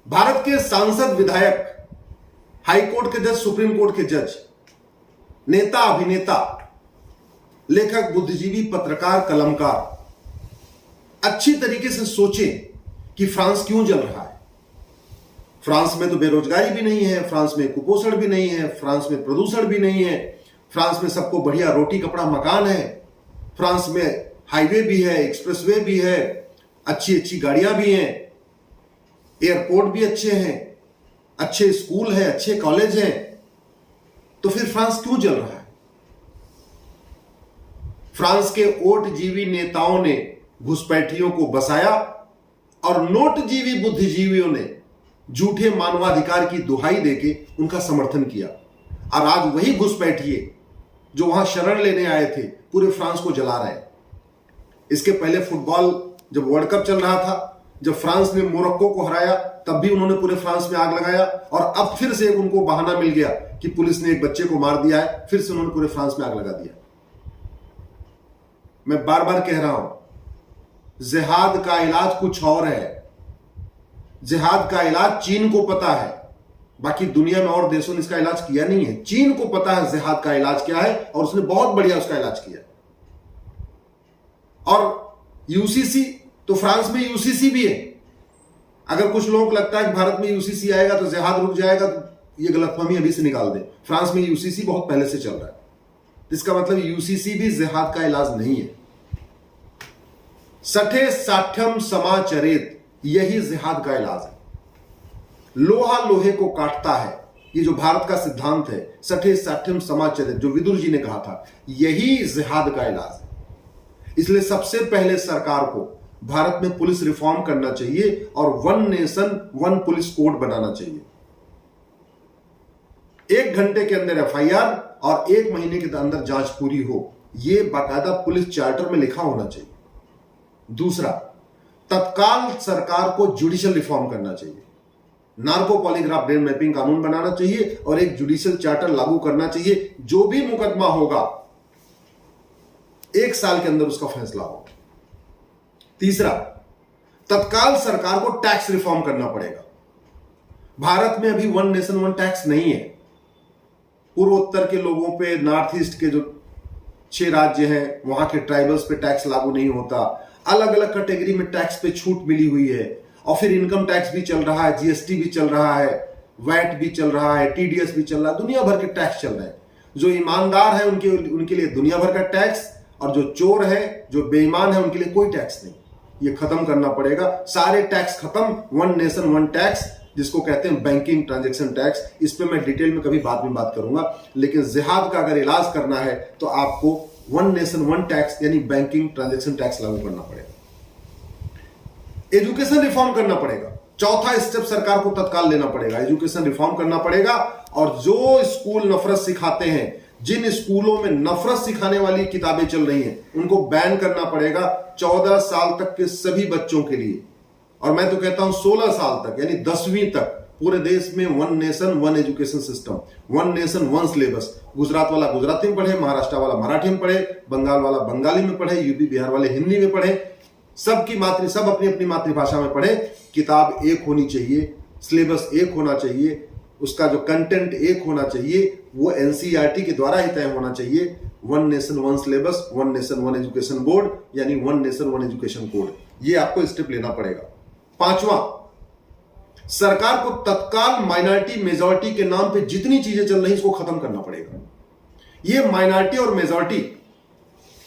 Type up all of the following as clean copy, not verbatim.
भारत के सांसद, विधायक, हाई कोर्ट के जज, सुप्रीम कोर्ट के जज, नेता, अभिनेता, लेखक, बुद्धिजीवी, पत्रकार, कलमकार अच्छी तरीके से सोचें कि फ्रांस क्यों जल रहा है। फ्रांस में तो बेरोजगारी भी नहीं है, फ्रांस में कुपोषण भी नहीं है, फ्रांस में प्रदूषण भी नहीं है, फ्रांस में सबको बढ़िया रोटी कपड़ा मकान है, फ्रांस में हाईवे भी है, एक्सप्रेसवे भी है, अच्छी अच्छी गाड़ियां भी हैं, एयरपोर्ट भी अच्छे हैं, अच्छे स्कूल हैं, अच्छे कॉलेज हैं। तो फिर फ्रांस क्यों जल रहा है? फ्रांस के ओटजीवी नेताओं ने घुसपैठियों को बसाया और नोटजीवी बुद्धिजीवियों ने झूठे मानवाधिकार की दुहाई देके उनका समर्थन किया। और आज वही घुसपैठिए जो वहां शरण लेने आए थे पूरे फ्रांस को जला रहे हैं। इसके पहले फुटबॉल जब वर्ल्ड कप चल रहा था, जब फ्रांस ने मोरक्को को हराया, तब भी उन्होंने पूरे फ्रांस में आग लगाया। और अब फिर से उनको बहाना मिल गया कि पुलिस ने एक बच्चे को मार दिया है, फिर से उन्होंने पूरे फ्रांस में आग लगा दिया। मैं बार बार कह रहा हूं, जिहाद का इलाज कुछ और है। जिहाद का इलाज चीन को पता है, बाकी दुनिया में और देशों ने इसका इलाज किया नहीं है। चीन को पता है जिहाद का इलाज क्या है और उसने बहुत बढ़िया उसका इलाज किया। और यूसीसी, तो फ्रांस में यूसीसी भी है। अगर कुछ लोगों को लगता है कि भारत में यूसीसी आएगा तो जिहाद रुक जाएगा, तो ये गलतफहमी अभी से निकाल दें। फ्रांस में यूसीसी बहुत पहले से चल रहा है। इसका मतलब यूसीसी भी जिहाद का इलाज नहीं है। सठे साठ्यम समाचरेत, यही जिहाद का इलाज है। लोहा लोहे को काटता है, ये जो भारत का सिद्धांत है, सठे साठ्यम समाचरेत, जो विदुर जी ने कहा था, यही जिहाद का इलाज है। इसलिए सबसे पहले सरकार को भारत में पुलिस रिफॉर्म करना चाहिए और one nation one police code बनाना चाहिए। 1 घंटे के अंदर एफआईआर और 1 महीने के अंदर जांच पूरी हो, यह बाकायदा पुलिस चार्टर में लिखा होना चाहिए। दूसरा, तत्काल सरकार को जुडिशियल रिफॉर्म करना चाहिए। नार्को पॉलीग्राफ ब्रेन मैपिंग कानून बनाना चाहिए और एक जुडिशियल चार्टर लागू करना चाहिए। जो भी मुकदमा होगा 1 साल के अंदर उसका फैसला होगा। तीसरा, तत्काल सरकार को टैक्स रिफॉर्म करना पड़ेगा। भारत में अभी वन नेशन वन टैक्स नहीं है। पूर्वोत्तर के लोगों पे, नॉर्थ ईस्ट के जो 6 राज्य हैं, वहां के ट्राइबल्स पे टैक्स लागू नहीं होता। अलग अलग कैटेगरी में टैक्स पे छूट मिली हुई है। और फिर इनकम टैक्स भी चल रहा है, जीएसटी भी चल रहा है, वैट भी चल रहा है, टीडीएस भी चल रहा है, दुनिया भर के टैक्स चल रहे हैं। जो ईमानदार है उनके लिए दुनिया भर का टैक्स, और जो चोर है, जो बेईमान है, उनके लिए कोई टैक्स नहीं। ये खत्म करना पड़ेगा। सारे टैक्स खत्म, वन नेशन वन टैक्स, जिसको कहते हैं बैंकिंग ट्रांजैक्शन टैक्स। इस पे मैं डिटेल में कभी बाद में बात करूंगा। लेकिन जिहाद का अगर इलाज करना है तो आपको वन नेशन वन टैक्स यानी बैंकिंग ट्रांजैक्शन टैक्स लागू करना पड़ेगा। एजुकेशन रिफॉर्म करना पड़ेगा। चौथा स्टेप सरकार को तत्काल लेना पड़ेगा, एजुकेशन रिफॉर्म करना पड़ेगा। और जो स्कूल नफरत सिखाते हैं, जिन स्कूलों में नफरत सिखाने वाली किताबें चल रही हैं, उनको बैन करना पड़ेगा 14 साल तक के सभी बच्चों के लिए। और मैं तो कहता हूं 16 साल तक, यानी 10वीं तक पूरे देश में one nation one education system, one nation one syllabus. Gujarat वाला गुजराती में पढ़े, महाराष्ट्र वाला मराठी में पढ़े, बंगाल वाला बंगाली में पढ़े, यूपी बिहार वाले हिंदी में पढ़े। सब अपनी अपनी मातृभाषा में पढ़े। किताब एक होनी चाहिए, सिलेबस एक होना चाहिए, उसका जो कंटेंट एक होना चाहिए, वो एनसीईआरटी के द्वारा ही तय होना चाहिए। One nation one syllabus, one nation one education board, यानी one nation one education code. ये आपको स्टेप लेना पड़ेगा। 5वां, सरकार को तत्काल माइनॉरिटी मेजॉरिटी के नाम पे जितनी चीजें चल रही इसको खत्म करना पड़ेगा। ये माइनॉरिटी और मेजॉरिटी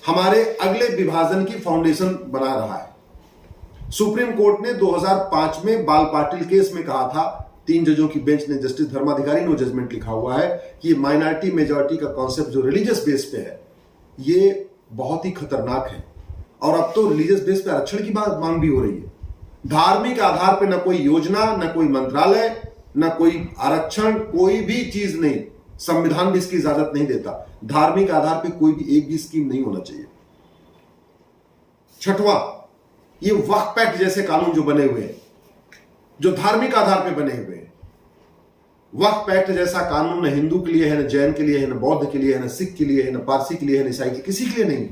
हमारे अगले विभाजन की फाउंडेशन बना रहा है। सुप्रीम कोर्ट ने 2005 में बाल पाटिल केस में कहा था, 3 जजों की बेंच ने, जस्टिस धर्माधिकारी ने जजमेंट लिखा हुआ है कि माइनॉरिटी मेजॉरिटी का कॉन्सेप्ट जो रिलीजियस बेस पे है, ये बहुत ही खतरनाक है। और अब तो रिलीजियस बेस पे आरक्षण की बात मांग भी हो रही है। धार्मिक आधार पे न कोई योजना, न कोई मंत्रालय, न कोई आरक्षण, कोई भी चीज नहीं। संविधान भी इसकी इजाजत नहीं देता। धार्मिक आधार पे कोई भी एक भी स्कीम नहीं होना चाहिए। 6वां, ये वक्फ एक्ट जैसे कानून जो बने हुए हैं, जो धार्मिक आधार पे बने हुए हैं, वक्फ एक्ट जैसा कानून न हिंदू के लिए है, न जैन के लिए है, न बौद्ध के लिए है, न सिख के लिए है, न पारसी के लिए है, न ईसाई के, किसी के लिए नहीं।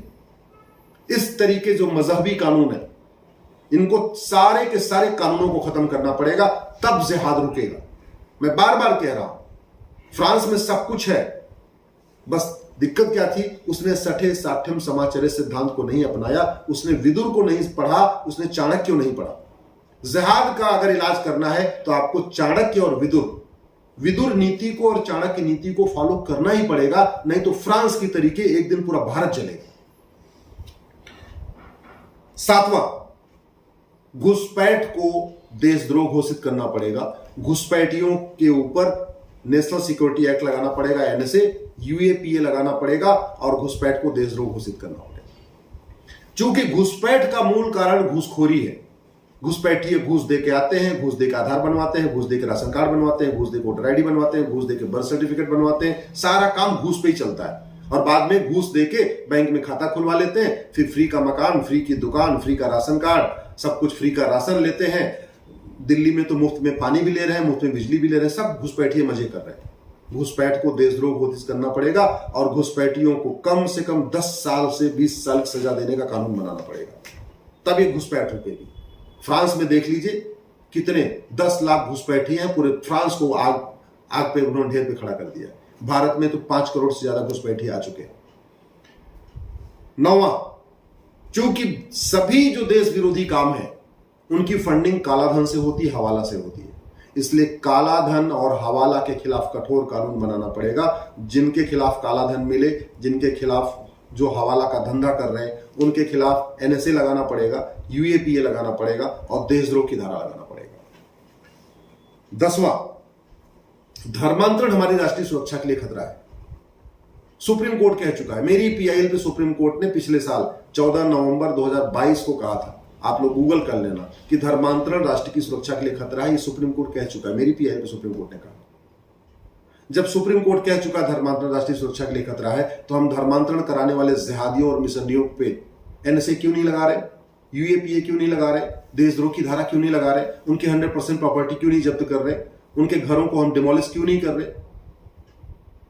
इस तरीके जो मजहबी कानून है, इनको सारे के सारे कानूनों को खत्म करना पड़ेगा, तब जिहाद रुकेगा। मैं बार बार कह रहा हूं, फ्रांस में सब कुछ है, बस दिक्कत क्या थी, उसने सठे साठ्यम समाचर्य सिद्धांत को नहीं अपनाया, उसने विदुर को नहीं पढ़ा, उसने चाणक्य को नहीं पढ़ा। जिहाद का अगर इलाज करना है तो आपको चाणक्य और विदुर नीति को और चाणक्य नीति को फॉलो करना ही पड़ेगा, नहीं तो फ्रांस की तरीके एक दिन पूरा भारत जलेगा। 7वां, घुसपैठ को देशद्रोह घोषित करना पड़ेगा। घुसपैठियों के ऊपर नेशनल सिक्योरिटी एक्ट लगाना पड़ेगा, एनएसए, यूएपीए लगाना पड़ेगा और घुसपैठ को देशद्रोह घोषित करना पड़ेगा। क्योंकि घुसपैठ का मूल कारण घूसखोरी है। घुसपैठिए घूस दे के आते हैं, घूस दे के आधार बनवाते हैं, घूस दे के राशन कार्ड बनवाते हैं, घूस दे के वोटर आईडी बनवाते हैं, घूस दे के बर्थ सर्टिफिकेट बनवाते हैं। सारा काम घूस पे ही चलता है और बाद में घूस दे के बैंक में खाता खुलवा लेते हैं, फिर फ्री का मकान, फ्री की दुकान, फ्री का राशन कार्ड, सब कुछ फ्री का राशन लेते हैं। दिल्ली में तो मुफ्त में पानी भी ले रहे हैं, मुफ्त में बिजली भी ले रहे हैं, सब घुसपैठिए मजे कर रहे हैं। घुसपैठ को देशद्रोह घोषित करना पड़ेगा और घुसपैठियों को कम से कम 10 साल से 20 साल की सजा देने का कानून बनाना पड़ेगा, तब ये घुसपैठ रुकेगी। फ्रांस में देख लीजिए कितने 10 लाख घुसपैठी हैं, पूरे फ्रांस को आग पे उन्होंने ढेर पे खड़ा कर दिया। भारत में तो 5 करोड़ से ज्यादा घुसपैठी आ चुके हैं। 9वां, क्योंकि सभी जो देश विरोधी काम है उनकी फंडिंग कालाधन से होती है, हवाला से होती है, इसलिए कालाधन और हवाला के खिलाफ कठोर कानून बनाना पड़ेगा। जिनके खिलाफ कालाधन मिले, जिनके खिलाफ जो हवाला का धंधा कर रहे हैं, उनके खिलाफ एनएसए लगाना पड़ेगा, यूएपीए लगाना पड़ेगा और देशद्रोह की धारा लगाना पड़ेगा। 10वां, धर्मांतरण हमारी राष्ट्रीय सुरक्षा के लिए खतरा है। सुप्रीम कोर्ट कह चुका है, मेरी पीआईएल पे सुप्रीम कोर्ट ने पिछले साल 14 नवंबर 2022 को कहा था, आप लोग गूगल कर लेना, कि धर्मांतरण राष्ट्र की सुरक्षा के लिए खतरा है। ये सुप्रीम कोर्ट कह चुका है, मेरी पीआईएल पे सुप्रीम कोर्ट ने कहा। जब सुप्रीम कोर्ट कह चुका धर्मांतरण राष्ट्रीय सुरक्षा के लिए खतरा है, तो हम धर्मांतरण कराने वाले जिहादियों और मिशनरियों पे एनएसए क्यों नहीं लगा रहे, यूएपीए क्यों नहीं लगा रहे, देशद्रोह की धारा क्यों नहीं लगा रहे, उनकी 100% प्रॉपर्टी क्यों नहीं जब्त कर रहे, उनके घरों को हम डिमोलिश क्यों नहीं कर रहे,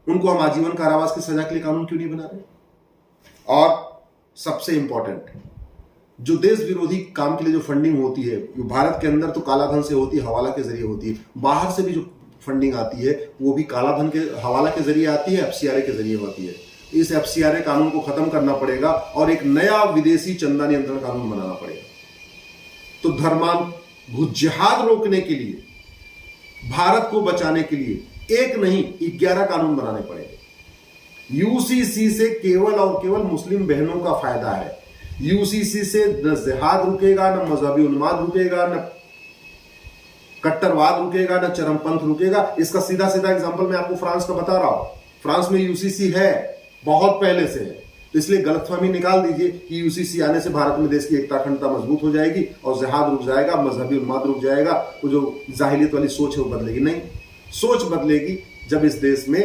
उनको हम आजीवन कारावास की सजा के लिए कानून क्यों नहीं बना रहे। और सबसे इंपॉर्टेंट, जो देश विरोधी काम के लिए जो फंडिंग होती है, भारत के अंदर तो कालाधन से होती है, हवाला के जरिए होती है, बाहर से भी जो फंडिंग आती है वो भी कालाधन के, हवाला के जरिए आती है, एफसीआरए के जरिए होती है। इस एफसीआरए कानून को खत्म करना पड़ेगा और एक नया विदेशी चंदा नियंत्रण कानून बनाना पड़ेगा। तो जिहाद रोकने के लिए, भारत को बचाने के लिए एक नहीं 11 कानून बनाने पड़ेंगे। यूसीसी से केवल और केवल मुस्लिम बहनों का फायदा है। यूसीसी से न जिहाद रुकेगा, न मजहबी उन्माद रुकेगा, न कट्टरवाद रुकेगा, न चरमपंथ रुकेगा। इसका सीधा सीधा एग्जांपल मैं आपको फ्रांस का बता रहा हूं। फ्रांस में यूसीसी है, बहुत पहले से है, तो इसलिए गलतफहमी निकाल दीजिए कि यूसीसी आने से भारत में देश की एकता अखंडता मजबूत हो जाएगी और जिहाद रुक जाएगा, मजहबी उन्माद रुक जाएगा, वो जो जाहिलियत वाली सोच है वो बदलेगी। नहीं, सोच बदलेगी जब इस देश में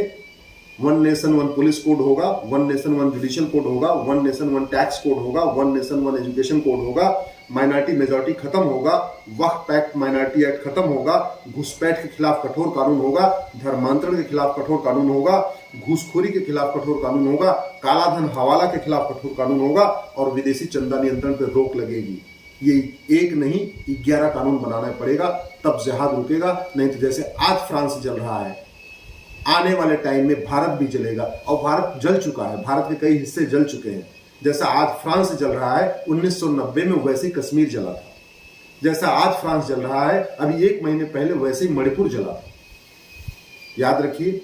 1 नेशन 1 पुलिस कोड होगा, 1 नेशन 1 जुडिशियल कोड होगा, 1 नेशन 1 टैक्स कोड होगा, 1 नेशन 1 एजुकेशन कोड होगा, माइनॉरिटी मेजॉरिटी खत्म होगा, वक्फ एक्ट माइनॉरिटी एक्ट खत्म होगा, घुसपैठ के खिलाफ कठोर कानून होगा, धर्मांतरण के खिलाफ कठोर कानून होगा, घूसखोरी के खिलाफ कठोर कानून होगा, कालाधन हवाला के खिलाफ कठोर कानून होगा और विदेशी चंदा नियंत्रण पर रोक लगेगी। ये एक नहीं 11 कानून बनाना पड़ेगा, तब जिहाद रुकेगा। नहीं तो जैसे आज फ्रांस जल रहा है, आने वाले टाइम में भारत भी जलेगा और भारत जल चुका है, भारत के कई हिस्से जल चुके हैं। जैसा आज फ्रांस जल रहा है, 1990 में वैसे ही कश्मीर जला था। जैसा आज फ्रांस जल रहा है, अभी 1 महीने पहले वैसे ही मणिपुर जला था। याद रखिए,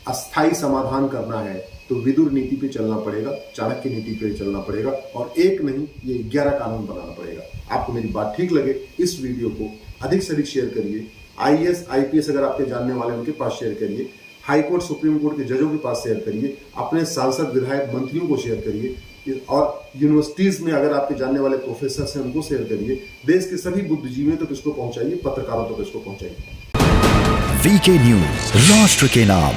अस्थायी समाधान करना है तो विदुर नीति पे चलना पड़ेगा, चाणक्य नीति पे चलना पड़ेगा और एक नहीं ये 11 कानून बनाना पड़ेगा। आपको मेरी बात ठीक लगे, इस वीडियो को अधिक से अधिक शेयर करिए। आईएएस आईपीएस अगर आपके जानने वाले उनके पास शेयर करिए, हाई कोर्ट सुप्रीम कोर्ट के जजों के पास शेयर करिए, अपने सांसद विधायक मंत्रियों को शेयर करिए और यूनिवर्सिटीज में अगर आपके जानने वाले प्रोफेसर हैं उनको शेयर करिए। देश के सभी बुद्धिजीवियों तक इसको पहुंचाइए, पत्रकारों तक इसको पहुंचाइए। वीके न्यूज, राष्ट्र के नाम।